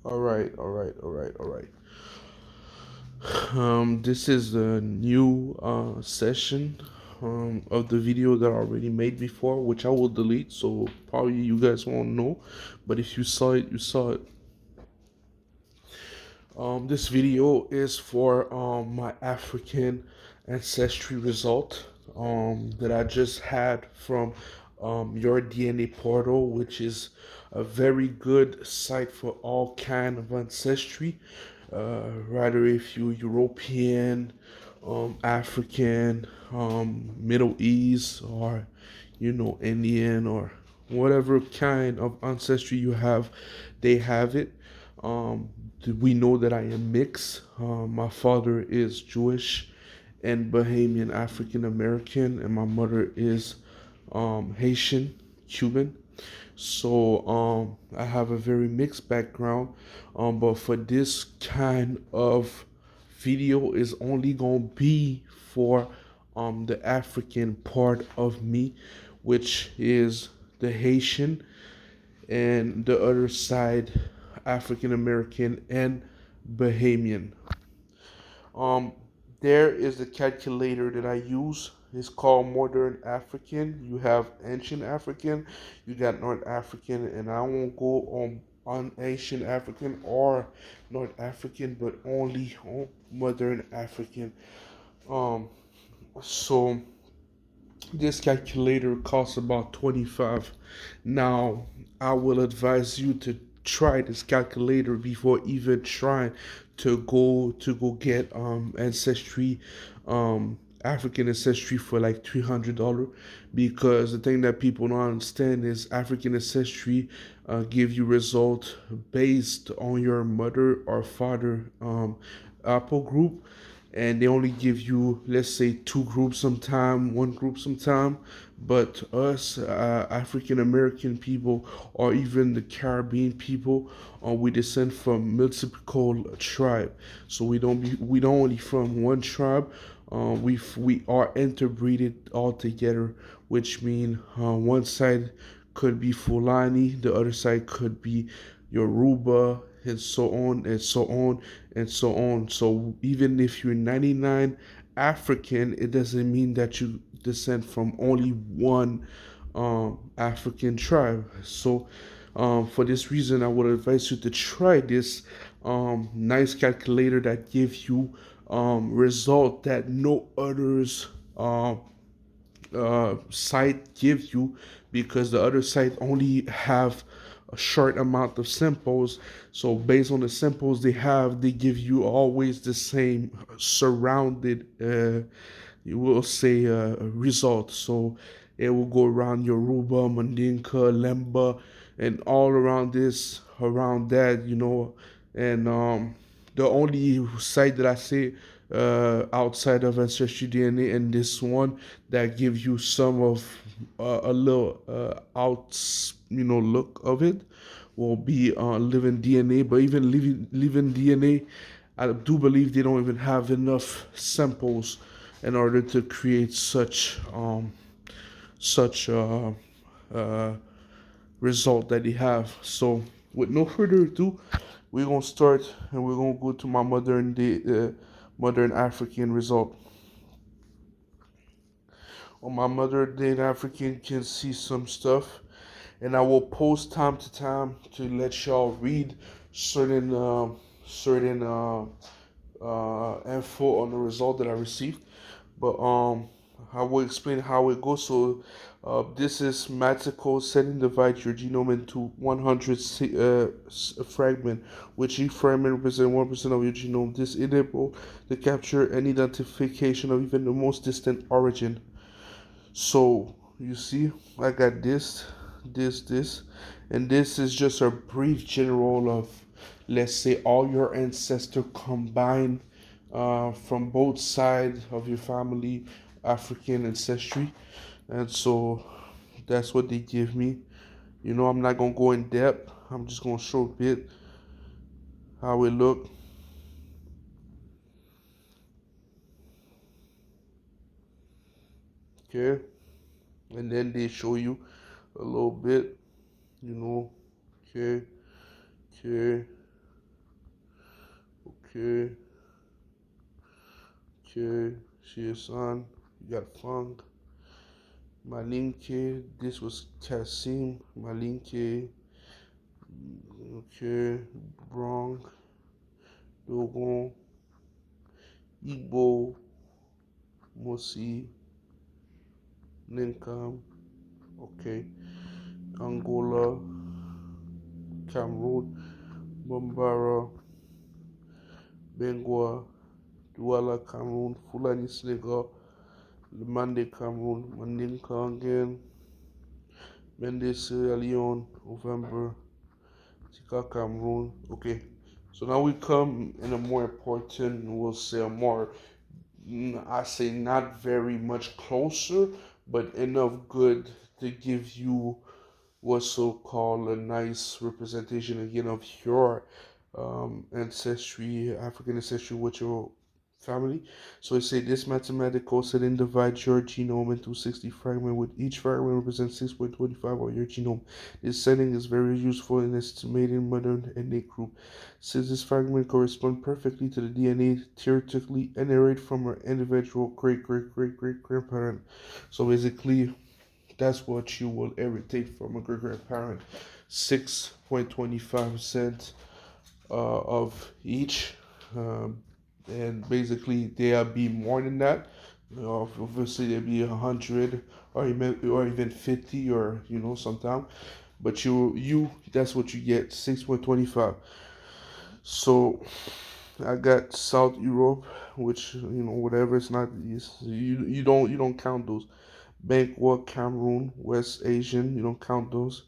All right, all right, all right, all right. This is a new session of the video that I already made before, which I will delete. So probably you guys won't know, but if you saw it, you saw it. This video is for my African ancestry result that I just had from your DNA portal, which is a very good site for all kind of ancestry. Rather if you European, African, Middle East, or Indian or whatever kind of ancestry you have, they have it. Um, we know that I am mixed. My father is Jewish and Bahamian African American, and my mother is Haitian, Cuban. So I have a very mixed background. But for this kind of video is only gonna be for the African part of me, which is the Haitian, and the other side African American and Bahamian. Um, there is a calculator that I use. It's called Modern African. You have Ancient African, you got North African, and I won't go on Ancient African or North African, but only on Modern African. Um, so this calculator costs about 25. Now, I will advise you to try this calculator before even trying to go get ancestry African ancestry for like $300, because the thing that people don't understand is African ancestry give you result based on your mother or father Apple group, and they only give you, let's say, two groups sometime, one group sometime. But us African American people, or even the Caribbean people, we descend from multiple tribe, so we don't only from one tribe. We are interbreeded all together, which mean one side could be Fulani, the other side could be Yoruba, and so on and so on and so on. So even if you're 99 African, it doesn't mean that you descend from only one African tribe. So for this reason, I would advise you to try this nice calculator that gives you result that no others site gives you, because the other site only have a short amount of samples. So based on the samples they have, they give you always the same surrounded you will say result. So it will go around Yoruba, Mandinka, Lemba, and all around this, around that, and the only site that I say outside of ancestry DNA, and this one that gives you some of a little out, look of it, will be living DNA. But even living DNA, I do believe they don't even have enough samples in order to create such uh, result that they have. So with no further ado, we're gonna start and we're gonna go to my modern African result. On my modern day African can see some stuff, and I will post time to time to let y'all read certain info on the result that I received. But I will explain how it goes. So this is mathematical setting divide your genome into 100 fragment, which each fragment represents 1% of your genome. This enable the capture and identification of even the most distant origin. So you see, I got this, and this is just a brief general of, let's say, all your ancestors combined from both sides of your family, African ancestry, and so that's what they give me. I'm not gonna go in depth. I'm just gonna show a bit how it look. Okay, and then they show you a little bit. Okay, okay. Okay, okay. She is on. You got Funk. Malinke. This was Kasim. Malinke. Okay. Bronx. Dogon. Igbo. Mosi. Ninkam. Okay. Angola. Cameroon. Bambara. Bangwa. Douala Cameroon. Fulani Senegal. Mende Cameroon. Mandinka again. Mende Sierra Leone. November. Tika Cameroon. Okay. So now we come in a more important, we'll say a more, I say not very much closer, but enough good to give you what's so called a nice representation again of your ancestry, African ancestry with your family. So it say this mathematical setting divides your genome into 60 fragments, with each fragment represents 6.25 of your genome. This setting is very useful in estimating modern ethnic group, since this fragment corresponds perfectly to the DNA theoretically inherited from an individual great great great great grandparent. So basically, that's what you will inherit from a great grandparent. 6.25% of each. Um, and basically, they'll be more than that. Obviously, they'll be 100 or even 50 or, sometime. But that's what you get, 6.25. So I got South Europe, which, whatever, it's not, you don't count those. Bangwa, Cameroon, West Asian, you don't count those.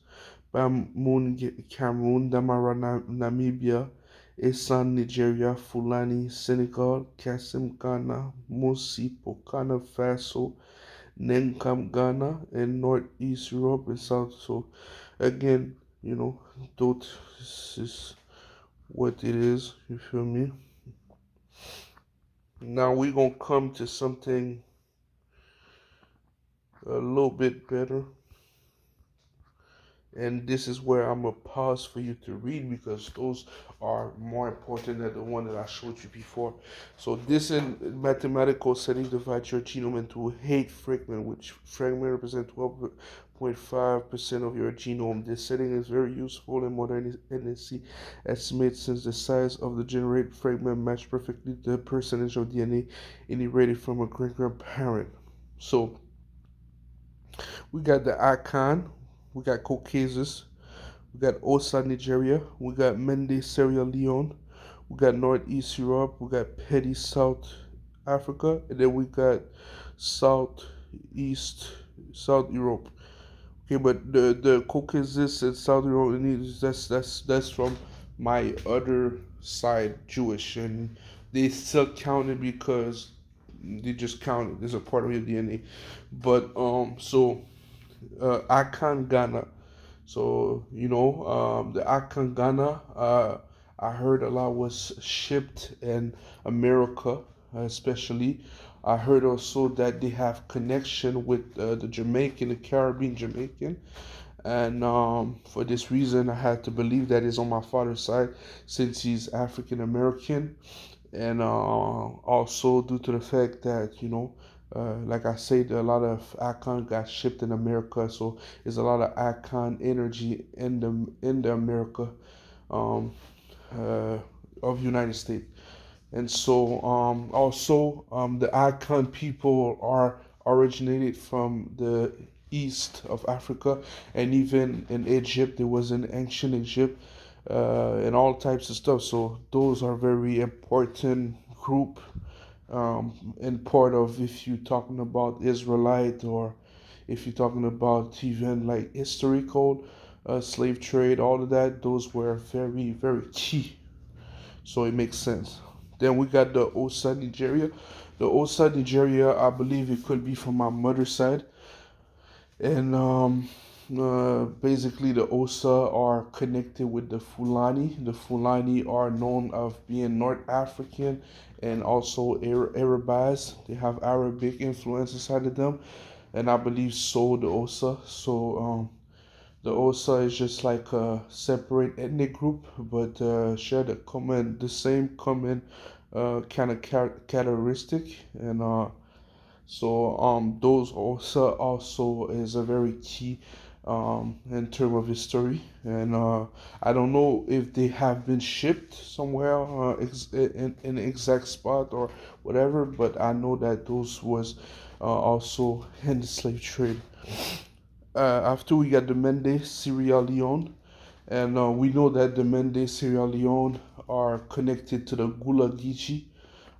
Bamoon, Cameroon, Damara, Namibia, Esan, Nigeria, Fulani, Senegal, Kasim, Ghana, Musi, Burkina Faso, Nenkam, Ghana, and Northeast Europe and South. So again, that is what it is. You feel me? Now we're gonna come to something a little bit better. And this is where I'm gonna pause for you to read because those are more important than the one that I showed you before. So this in mathematical setting divides your genome into 8 fragments, which fragment represent 12.5% of your genome. This setting is very useful in modern NSC estimates, since the size of the generated fragment match perfectly the percentage of DNA inherited from a great grandparent. So we got the akan, we got Caucasus, we got Hausa, Nigeria. We got Mende, Sierra Leone. We got Northeast Europe. We got Petty, South Africa. And then we got Southeast, South Europe. Okay, but the Caucasus and South Europe, that's from my other side, Jewish, and they still count it because they just count it as a part of your DNA. But so akan ganah. So the akan ganah, I heard a lot was shipped in America, especially. I heard also that they have connection with the Jamaican, the Caribbean Jamaican, and for this reason, I had to believe that is on my father's side, since he's African American, and also due to the fact that like I said, a lot of icon got shipped in America, so there's a lot of icon energy in the America um, uh, of United States. And so also the icon people are originated from the east of Africa, and even in Egypt, there was an ancient Egypt, and all types of stuff. So those are very important group, and part of, if you're talking about Israelite, or if you're talking about even like historical slave trade, all of that, those were very, very key. So it makes sense. Then we got the Osa Nigeria. The Osa Nigeria, I believe it could be from my mother's side. And basically, the Osa are connected with the Fulani. The Fulani are known of being North African and also Arabized. They have Arabic influence inside of them, and I believe so the Osa. So The hausa is just like a separate ethnic group, but share the same common kind of characteristic, and those also is a very key in terms of history, and I don't know if they have been shipped somewhere in an exact spot or whatever, but I know that those was also in the slave trade. After we got the Mende, Sierra Leone, and we know that the Mende, Sierra Leone are connected to the Gula Geechee.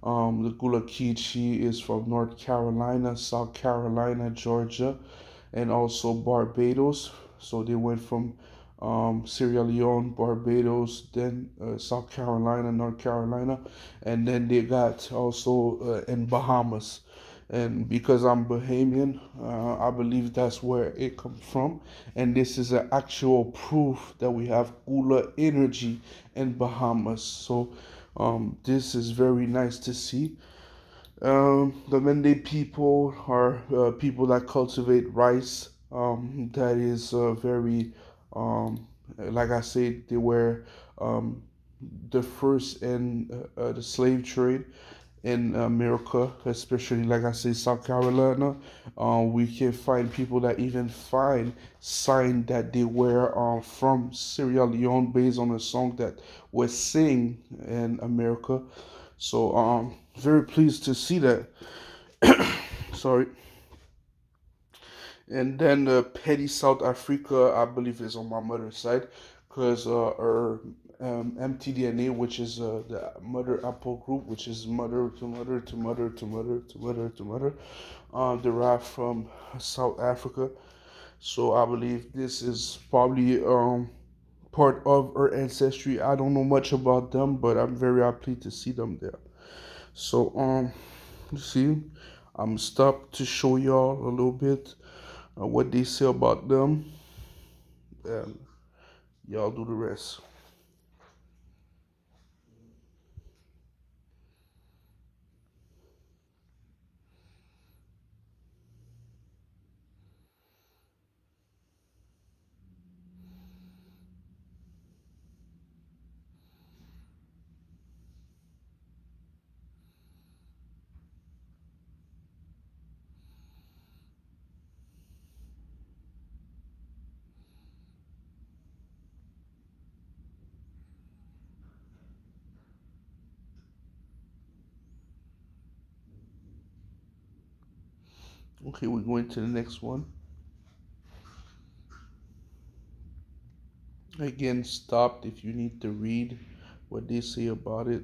The Gula Geechee is from North Carolina, South Carolina, Georgia, and also Barbados. So they went from Sierra Leone, Barbados, then South Carolina, North Carolina, and then they got also in Bahamas. And because I'm Bahamian, I believe that's where it comes from. And this is an actual proof that we have Gula energy in Bahamas. So this is very nice to see. The Mende people are people that cultivate rice. That is very, like I said, they were um, the first in the slave trade in America, especially like I say, South Carolina. We can find people that even find sign that they were from Sierra Leone based on a song that was sing in America. So very pleased to see that. Sorry. And then Petty South Africa, I believe, is on my mother's side, because her mtDNA, which is the mother apple group, which is mother to mother to mother to mother to mother to mother, derived from South Africa. So I believe this is probably part of her ancestry. I don't know much about them, but I'm very happy to see them there. So you see, I'm stopped to show y'all a little bit what they say about them, and y'all do the rest. Okay, we're going to the next one. Again, stopped if you need to read what they say about it.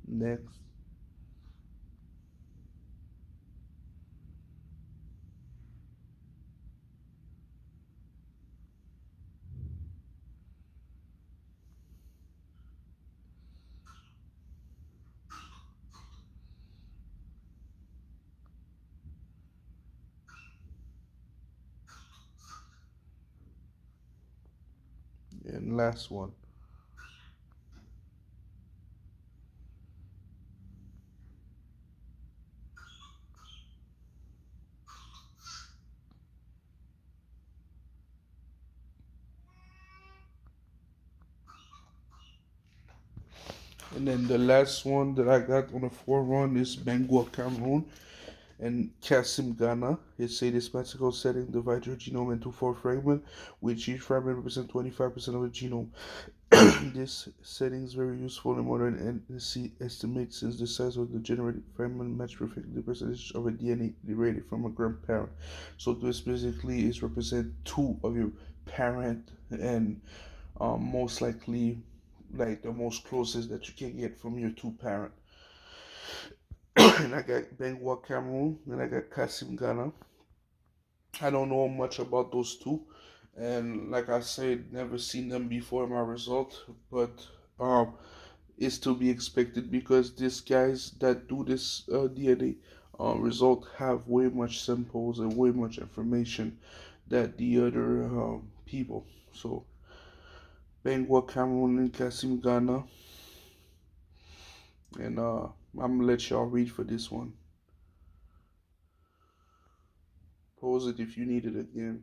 Next. And last one. And then the last one that I got on the forerun is bangwa, Cameroon, and Kasim Ghana. It say this mathematical setting divides your genome into four fragments, which each fragment represents 25% of the genome. This setting is very useful in modern NC estimates since the size of the generated fragment match perfectly the percentage of a DNA derived from a grandparent. So this basically is represent two of your parent, and most likely like the most closest that you can get from your two parent. And I got Bangwa Cameroon, and I got Kasim Ghana. I don't know much about those two, and like I said, never seen them before in my result, but it's to be expected because these guys that do this DNA result have way much symbols and way much information that the other people. So bangwa, camroon, and ganah, and I'm gonna let y'all read for this one. Pause it if you need it again.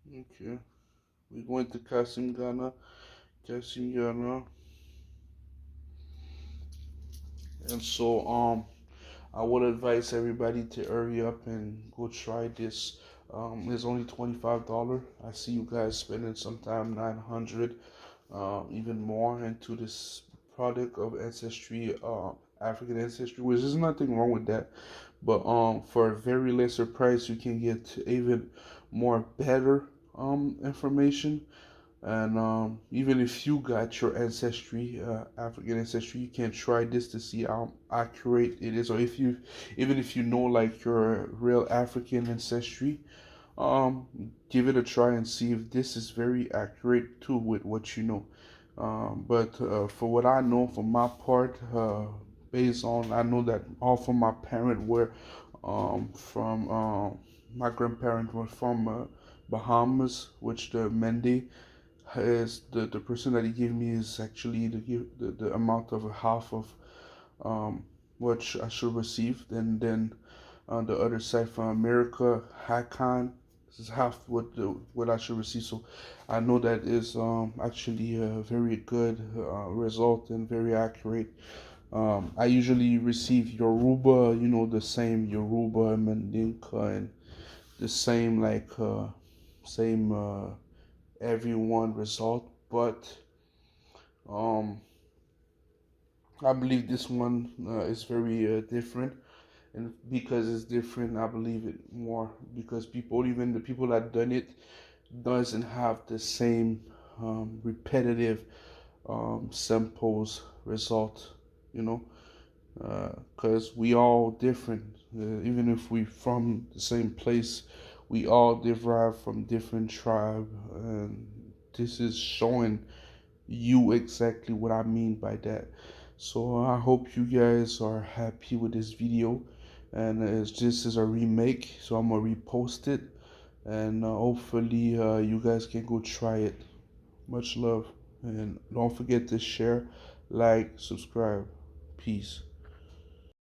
Okay, we're going to kasenah, and so I would advise everybody to hurry up and go try this. It's only $25. I see you guys spending sometime 900, even more into this product of ancestry, African ancestry, which is nothing wrong with that. But for a very lesser price, you can get even more better information. And even if you got your ancestry, African ancestry, you can try this to see how accurate it is. Or if you, even if you know like your real African ancestry, um, give it a try and see if this is very accurate too with what you know. But for what I know, for my part, based on I know that all from my parent were from my grandparents were from Bahamas, which the mende is the person that he gave me is actually the amount of a half of um, what I should receive. And then on the other side from America, akan is half what I should receive. So I know that is actually a very good result and very accurate. I usually receive Yoruba, the same Yoruba and Mandinka and the same same everyone result, but um, I believe this one is very different, and because it's different, I believe it more because people, even the people that done it, doesn't have the same repetitive samples result, you know, because we all different. Even if we from the same place, we all derive from different tribe, and this is showing you exactly what I mean by that. So I hope you guys are happy with this video, and this is a remake, so I'm gonna repost it, and hopefully you guys can go try it. Much love, and don't forget to share, like, subscribe. Peace.